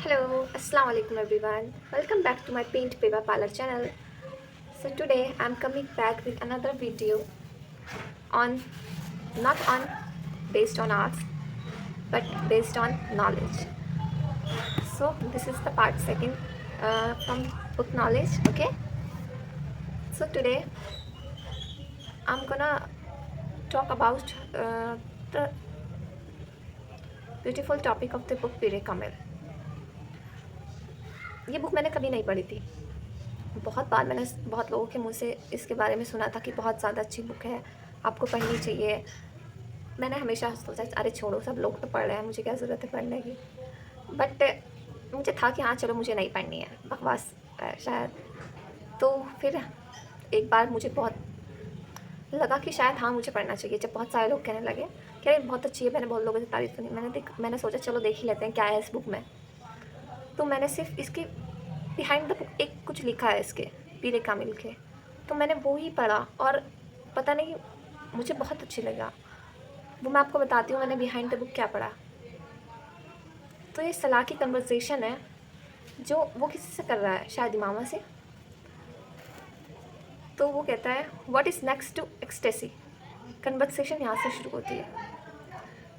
Hello, Assalamu alaikum everyone. Welcome back to my Paint Paper Parlor channel. So today I'm coming back with another video on not on based on arts but based on knowledge. So this is the part second from book knowledge. Okay. So today I'm gonna talk about the beautiful topic of the book पीरे कमल. ये book मैंने कभी नहीं पढ़ी थी. बहुत बार मैंने बहुत लोगों के मुँह से इसके बारे में सुना था कि बहुत ज़्यादा अच्छी बुक है, आपको पढ़नी चाहिए. मैंने हमेशा सोचा अरे छोड़ो, सब लोग तो पढ़ रहे हैं, मुझे क्या ज़रूरत है पढ़ने की. बट मुझे था कि हाँ चलो मुझे नहीं पढ़नी है, बकवास है शायद. तो फिर एक बार मुझे बहुत लगा कि शायद हाँ मुझे पढ़ना चाहिए. जब बहुत सारे लोग कहने लगे कि अरे बहुत अच्छी है, मैंने बहुत लोगों से तारीफ़ सुनी, मैंने सोचा चलो देख ही लेते हैं क्या है इस बुक में. तो मैंने सिर्फ इसके बिहाइंड द बुक एक कुछ लिखा है इसके पीरे कामिल के, तो मैंने वो ही पढ़ा और पता नहीं मुझे बहुत अच्छी लगा. वो मैं आपको बताती हूँ मैंने बिहाइंड द बुक क्या पढ़ा. तो ये सलाह की कन्वर्सेशन है जो वो किसी से कर रहा है, शायद इमामा से. तो वो कहता है what is next to ecstasy. Conversation यहाँ से शुरू होती है.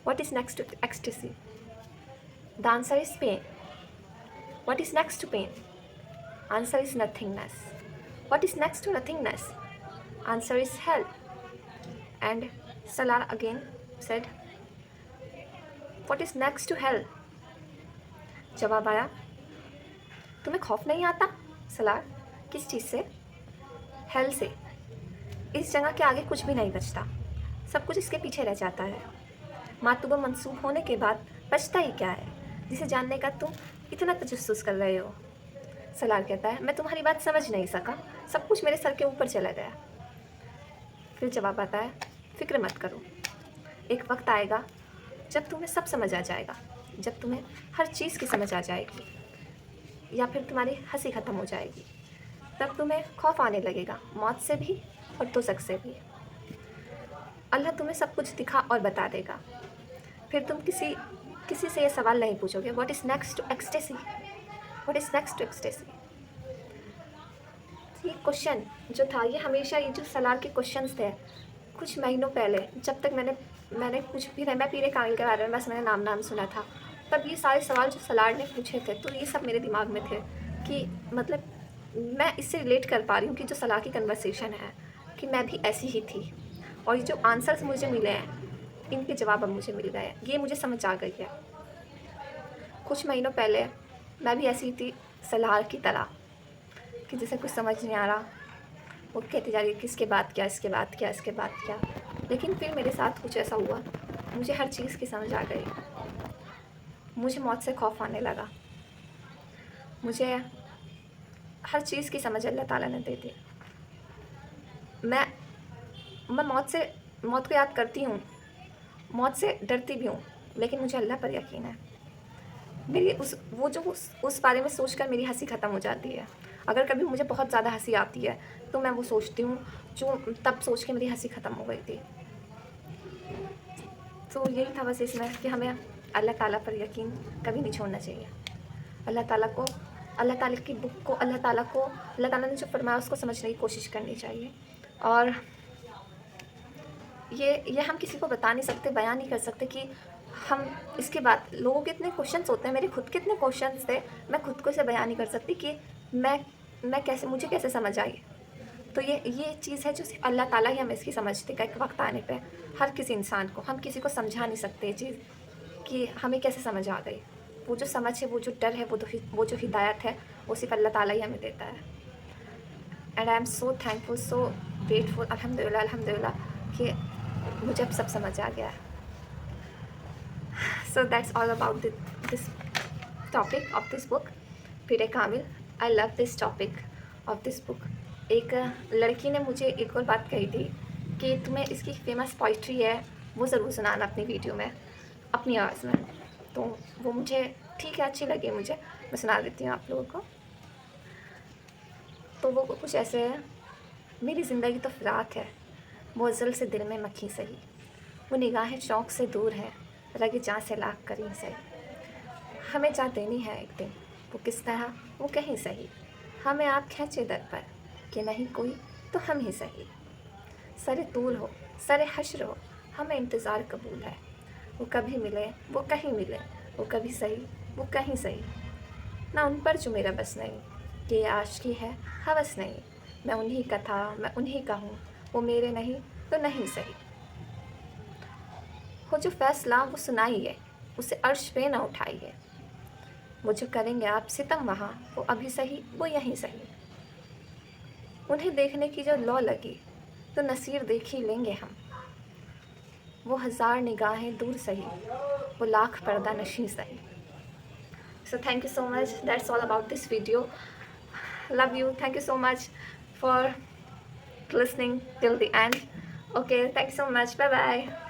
What is next to ecstasy. The answer is pain. What is next to pain. Answer is nothingness. What is next to nothingness? Answer is hell. And Salar again said, what is next to hell? जवाब आया, तुम्हें खौफ नहीं आता सलार. किस चीज़ से? Hello से. इस जगह के आगे कुछ भी नहीं बचता, सब कुछ इसके पीछे रह जाता है. मातूबा मंसूब होने के बाद बचता ही क्या है जिसे जानने का तुम इतना तजस्सुस कर रहे हो. सलार कहता है मैं तुम्हारी बात समझ नहीं सका, सब कुछ मेरे सर के ऊपर चला गया. फिर जवाब आता है फिक्र मत करो, एक वक्त आएगा जब तुम्हें सब समझ आ जाएगा, जब तुम्हें हर चीज़ की समझ आ जाएगी, या फिर तुम्हारी हंसी ख़त्म हो जाएगी. तब तुम्हें खौफ आने लगेगा, मौत से भी और दोज़ख से भी. अल्लाह तुम्हें सब कुछ दिखा और बता देगा. फिर तुम किसी से ये सवाल नहीं पूछोगे what is next to ecstasy. What is next to ecstasy. ये क्वेश्चन जो था, ये हमेशा ये जो सलार के क्वेश्चंस थे कुछ महीनों पहले, जब तक मैंने कुछ भी नहीं, मैं पीरे कामिल के बारे में बस मैंने नाम सुना था, तब ये सारे सवाल जो सलार ने पूछे थे तो ये सब मेरे दिमाग में थे कि मतलब मैं इससे रिलेट कर पा रही हूँ कि जो सलार की कन्वर्सेशन है कि मैं भी ऐसी ही थी. और ये जो आंसर्स मुझे मिले हैं इनके जवाब अब मुझे मिल गए हैं, ये मुझे समझ आ गई है. कुछ महीनों पहले मैं भी ऐसी थी सलार की तरह कि जिसे कुछ समझ नहीं आ रहा, वो कहती जा रही है कि इसके बाद क्या, इसके बाद क्या, इसके बाद क्या. लेकिन फिर मेरे साथ कुछ ऐसा हुआ, मुझे हर चीज़ की समझ आ गई. मुझे मौत से खौफ आने लगा, मुझे हर चीज़ की समझ अल्लाह ताला ने दे दी. मैं मौत को याद करती हूँ, मौत से डरती भी हूँ, लेकिन मुझे अल्लाह पर यकीन है. मेरी उस बारे में सोचकर मेरी हंसी ख़त्म हो जाती है. अगर कभी मुझे बहुत ज़्यादा हंसी आती है तो मैं वो सोचती हूँ जो तब सोच के मेरी हंसी ख़त्म हो गई थी. तो यही था बस इसमें कि हमें अल्लाह ताला पर यकीन कभी नहीं छोड़ना चाहिए. अल्लाह ताला की बुक को, अल्लाह ताला ने जो फरमाया उसको समझने की कोशिश करनी चाहिए. और ये हम किसी को बता नहीं सकते, बयान नहीं कर सकते कि हम इसके बाद लोगों के इतने क्वेश्चंस होते हैं, मेरे खुद के इतने क्वेश्चंस थे, मैं खुद को इसे बयान नहीं कर सकती कि मुझे कैसे समझ आई. तो ये चीज़ है जो सिर्फ अल्लाह ताला ही हमें इसकी समझते का एक वक्त आने पे. हर किसी इंसान को, हम किसी को समझा नहीं सकते ये चीज़ कि हमें कैसे समझ आ गई. वो जो समझ है, वो जो डर है, वो जो हिदायत है, वो सिर्फ अल्लाह ताला ही हमें देता है. And I am so thankful, so grateful, अल्हम्दुलिल्लाह कि मुझे अब सब समझ आ गया है. So that's all about this topic of this book, पीरे Kamil. I love this topic of this book. एक लड़की ने मुझे एक और बात कही थी कि तुम्हें इसकी फेमस पोइट्री है वो ज़रूर सुनाना अपनी वीडियो में, अपनी आवाज़ में. तो वो मुझे ठीक है, अच्छी लगी मुझे, मैं सुना देती हूँ आप लोगों को. तो वो कुछ ऐसे है. मेरी ज़िंदगी तो फ़िराक है, वो अज़ल से दिल में मक्खी सही, वो निगाहें शौक़ से दूर है, रगे जाँ से लाख करीं से. हमें जा देनी है एक दिन, वो किस तरह, वो कहीं सही, हमें आप खींचे दर पर कि नहीं कोई तो हम ही सही। सरे तूल हो सरे हश्र हो, हमें इंतज़ार कबूल है। वो कभी मिले वो कहीं मिले, वो कभी सही वो कहीं सही। ना उन पर जो मेरा बस नहीं, कि ये आशिकी है हवस नहीं। मैं उन्हीं का था मैं उन्हीं का हूँ, वो मेरे नहीं तो नहीं सही। हो जो फैसला वो सुनाइए, उसे अर्श पे ना उठाइए। वो जो करेंगे आप सितम वहाँ, वो अभी सही वो यहीं सही। उन्हें देखने की जो लौ लगी, तो नसीर देख ही लेंगे हम। वो हज़ार निगाहें दूर सही, वो लाख पर्दा नशी सही। So thank you so much. That's all about this video. Love you. Thank you so much for listening till the end. Okay, thanks so much. Bye bye.